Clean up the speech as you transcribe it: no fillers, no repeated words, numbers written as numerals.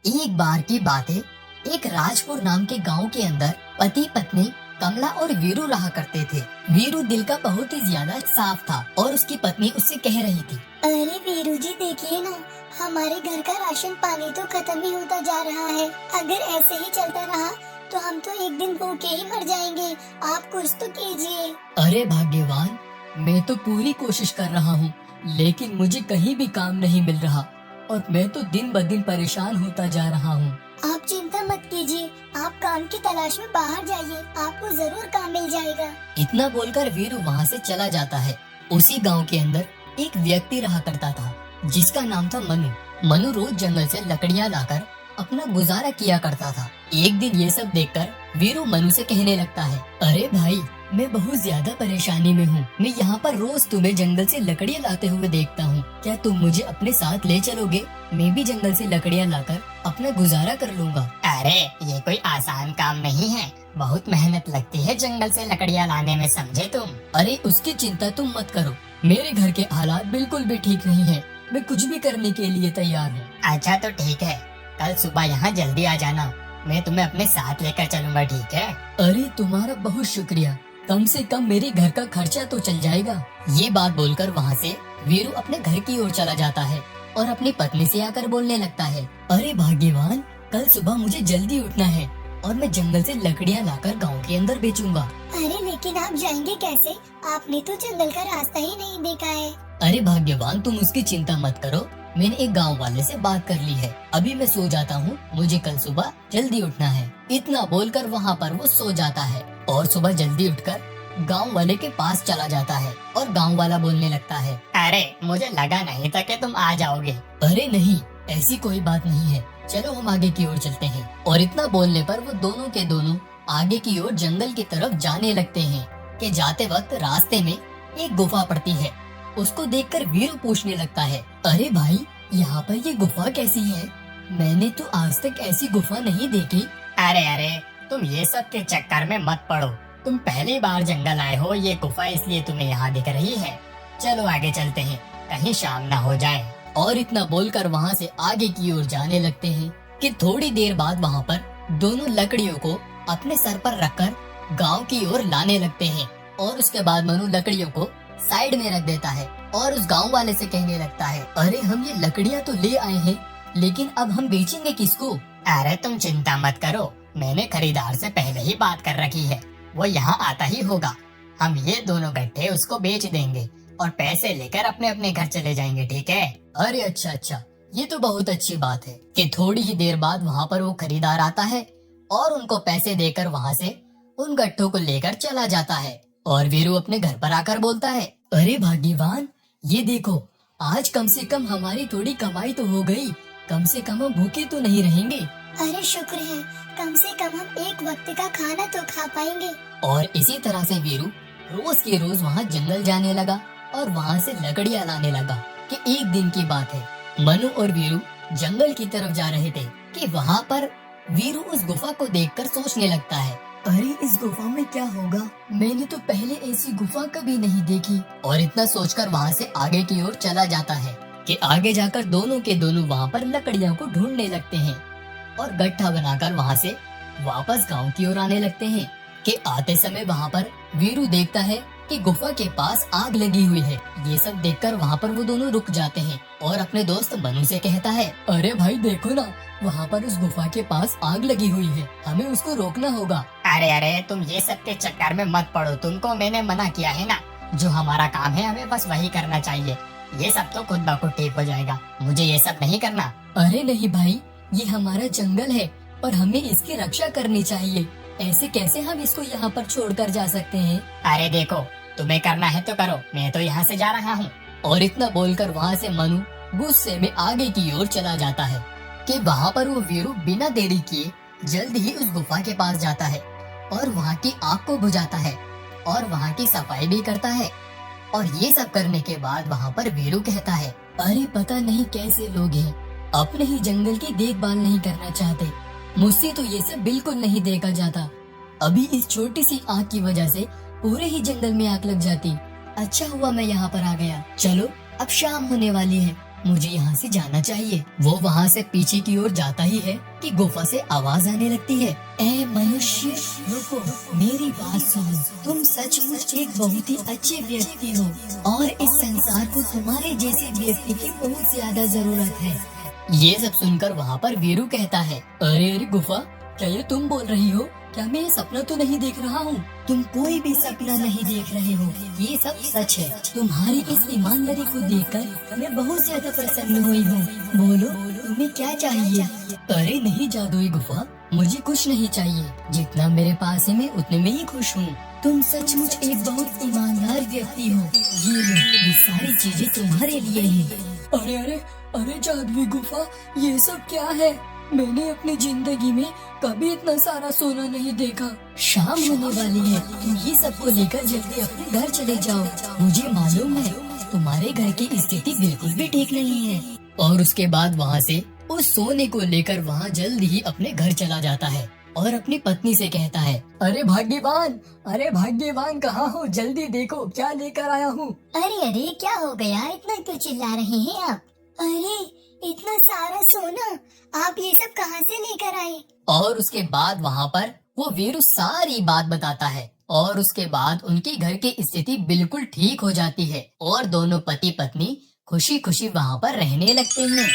एक बार की बात है। एक राजपुर नाम के गांव के अंदर पति पत्नी कमला और वीरू रहा करते थे। वीरू दिल का बहुत ही ज्यादा साफ था और उसकी पत्नी उससे कह रही थी, अरे वीरू जी देखिए ना, हमारे घर का राशन पानी तो खत्म ही होता जा रहा है। अगर ऐसे ही चलता रहा तो हम तो एक दिन भूखे ही मर जाएंगे। आप कुछ तो कीजिए। अरे भाग्यवान, मैं तो पूरी कोशिश कर रहा हूँ, लेकिन मुझे कहीं भी काम नहीं मिल रहा और मैं तो दिन ब दिन परेशान होता जा रहा हूँ। आप चिंता मत कीजिए, आप काम की तलाश में बाहर जाइए, आपको जरूर काम मिल जाएगा। इतना बोलकर वीरू वहाँ से चला जाता है। उसी गांव के अंदर एक व्यक्ति रहा करता था जिसका नाम था मनु। मनु रोज जंगल से लकड़ियाँ लाकर अपना गुजारा किया करता था। एक दिन ये सब देखकर वीरू मनु से कहने लगता है, अरे भाई, मैं बहुत ज्यादा परेशानी में हूँ। मैं यहाँ पर रोज तुम्हें जंगल से लकड़ियाँ लाते हुए देखता हूँ। क्या तुम मुझे अपने साथ ले चलोगे? मैं भी जंगल से लकड़ियाँ लाकर अपना गुजारा कर लूँगा। अरे ये कोई आसान काम नहीं है, बहुत मेहनत लगती है जंगल से लकड़ियाँ लाने में, समझे तुम? अरे उसकी चिंता तुम मत करो, मेरे घर के हालात बिल्कुल भी ठीक नहीं है। मैं कुछ भी करने के लिए तैयार हूँ। अच्छा तो ठीक है, कल सुबह यहाँ जल्दी आ जाना, मैं तुम्हें अपने साथ लेकर चलूंगा, ठीक है? अरे तुम्हारा बहुत शुक्रिया, कम से कम मेरे घर का खर्चा तो चल जाएगा। ये बात बोलकर वहाँ से वीरू अपने घर की ओर चला जाता है और अपनी पत्नी से आकर बोलने लगता है, अरे भाग्यवान, कल सुबह मुझे जल्दी उठना है और मैं जंगल से लकड़ियाँ लाकर गांव के अंदर बेचूंगा। अरे लेकिन आप जाएंगे कैसे? आपने तो जंगल का रास्ता ही नहीं देखा है। अरे भाग्यवान, तुम उसकी चिंता मत करो, मैंने एक गांव वाले से बात कर ली है। अभी मैं सो जाता हूँ, मुझे कल सुबह जल्दी उठना है। इतना बोलकर वहाँ पर वो सो जाता है और सुबह जल्दी उठकर गांव वाले के पास चला जाता है और गांव वाला बोलने लगता है, अरे मुझे लगा नहीं था कि तुम आ जाओगे। अरे नहीं, ऐसी कोई बात नहीं है, चलो हम आगे की ओर चलते हैं। और इतना बोलने पर वो दोनों के दोनों आगे की ओर जंगल की तरफ जाने लगते हैं कि जाते वक्त रास्ते में एक गुफा पड़ती है। उसको देखकर वीरू पूछने लगता है, अरे भाई, यहाँ पर ये गुफा कैसी है? मैंने तो आज तक ऐसी गुफा नहीं देखी। अरे अरे, तुम ये सब के चक्कर में मत पड़ो, तुम पहली बार जंगल आए हो, ये गुफा इसलिए तुम्हें यहाँ दिख रही है। चलो आगे चलते हैं, कहीं शाम ना हो जाए। और इतना बोलकर वहाँ से आगे की ओर जाने लगते हैं कि थोड़ी देर बाद वहाँ पर दोनों लकड़ियों को अपने सर पर रखकर गांव की ओर लाने लगते हैं। और उसके बाद मनु लकड़ियों को साइड में रख देता है और उस गांव वाले से कहने लगता है, अरे हम ये लकड़ियाँ तो ले आए हैं, लेकिन अब हम बेचेंगे किसको? अरे तुम चिंता मत करो, मैंने खरीदार से पहले ही बात कर रखी है, वो यहाँ आता ही होगा। हम ये दोनों गट्ठे उसको बेच देंगे और पैसे लेकर अपने अपने घर चले जाएंगे, ठीक है? अरे अच्छा अच्छा, ये तो बहुत अच्छी बात है कि थोड़ी ही देर बाद वहाँ पर वो खरीदार आता है और उनको पैसे देकर वहाँ से उन गट्ठों को लेकर चला जाता है। और वीरू अपने घर पर आकर बोलता है, अरे भाग्यवान, ये देखो, आज कम से कम हमारी थोड़ी कमाई तो हो गई, कम से कम हम भूखे तो नहीं रहेंगे। अरे शुक्र है, कम से कम हम एक वक्त का खाना तो खा पाएंगे। और इसी तरह से वीरू रोज के रोज वहाँ जंगल जाने लगा और वहाँ से लकड़ियाँ लाने लगा। कि एक दिन की बात है, मनु और वीरू जंगल की तरफ जा रहे थे कि वहाँ पर वीरू उस गुफा को देखकर सोचने लगता है, अरे इस गुफा में क्या होगा? मैंने तो पहले ऐसी गुफा कभी नहीं देखी। और इतना सोचकर वहाँ से आगे की ओर चला जाता है कि आगे जाकर दोनों के दोनों वहाँ पर लकड़ियों को ढूंढने लगते हैं और गट्ठा बनाकर वहाँ से वापस गांव की ओर आने लगते हैं। कि आते समय वहाँ पर वीरू देखता है कि गुफा के पास आग लगी हुई है। ये सब देखकर वहाँ पर वो दोनों रुक जाते हैं और अपने दोस्त मनु से कहता है, अरे भाई देखो ना, वहाँ पर उस गुफा के पास आग लगी हुई है, हमें उसको रोकना होगा। अरे अरे, तुम ये सब के चक्कर में मत पड़ो, तुमको मैंने मना किया है ना, जो हमारा काम है हमें बस वही करना चाहिए, ये सब तो खुद ब खुद ठीक हो जाएगा, मुझे ये सब नहीं करना। अरे नहीं भाई, ये हमारा जंगल है और हमें इसकी रक्षा करनी चाहिए, ऐसे कैसे हम इसको यहाँ पर छोड़कर जा सकते हैं? अरे देखो, तुम्हें करना है तो करो, मैं तो यहाँ से जा रहा हूँ। और इतना बोलकर वहाँ से मनु गुस्से में आगे की ओर चला जाता है कि वहाँ पर वो वीरू बिना देरी किए जल्द ही उस गुफा के पास जाता है और वहाँ की आग को बुझाता है और वहाँ की सफाई भी करता है। और ये सब करने के बाद वहाँ पर वीरू कहता है, अरे पता नहीं कैसे लोग हैं, अपने ही जंगल की देखभाल नहीं करना चाहते, मुझसे तो ये सब बिल्कुल नहीं देखा जाता। अभी इस छोटी सी आग की वजह से पूरे ही जंगल में आग लग जाती। अच्छा हुआ मैं यहाँ पर आ गया। चलो अब शाम होने वाली है, मुझे यहाँ से जाना चाहिए। वो वहाँ से पीछे की ओर जाता ही है कि गुफा से आवाज आने लगती है, ए मनुष्य रुको, मेरी बात सुनो, तुम सचमुच एक बहुत ही अच्छे व्यक्ति हो और इस संसार को तुम्हारे जैसे व्यक्ति की बहुत ज्यादा जरूरत है। ये सब सुनकर वहाँ पर वीरू कहता है, अरे गुफा, क्या ये तुम बोल रही हो? क्या मैं ये सपना तो नहीं देख रहा हूँ? तुम कोई भी सपना नहीं देख रहे हो, ये सब सच है। तुम्हारी इस ईमानदारी को देखकर मैं बहुत ज्यादा प्रसन्न हुई हूँ। बोलो, तुम्हें क्या चाहिए? अरे नहीं जादुई गुफा, मुझे कुछ नहीं चाहिए। जितना मेरे पास है मैं उतने में ही खुश हूँ। तुम सचमुच एक बहुत ईमानदार व्यक्ति हो। ये लो, ये सारी चीजें तुम्हारे लिए हैं। अरे अरे अरे जादुई गुफा, ये सब क्या है? मैंने अपनी जिंदगी में कभी इतना सारा सोना नहीं देखा। शाम होने वाली है, तुम ये सबको लेकर जल्दी अपने घर चले जाओ। मुझे मालूम है तुम्हारे घर की स्थिति बिल्कुल भी ठीक नहीं है। और उसके बाद वहाँ से उस सोने को लेकर वहाँ जल्दी ही अपने घर चला जाता है और अपनी पत्नी से कहता है, अरे भाग्यवान कहाँ हो? जल्दी देखो क्या लेकर आया हूँ। अरे अरे क्या हो गया, इतना क्यों चिल्ला रहे हैं आप? अरे इतना सारा सोना आप ये सब कहाँ से लेकर आए? और उसके बाद वहाँ पर वो वीरू सारी बात बताता है और उसके बाद उनके घर की स्थिति बिल्कुल ठीक हो जाती है और दोनों पति पत्नी खुशी खुशी वहाँ पर रहने लगते हैं।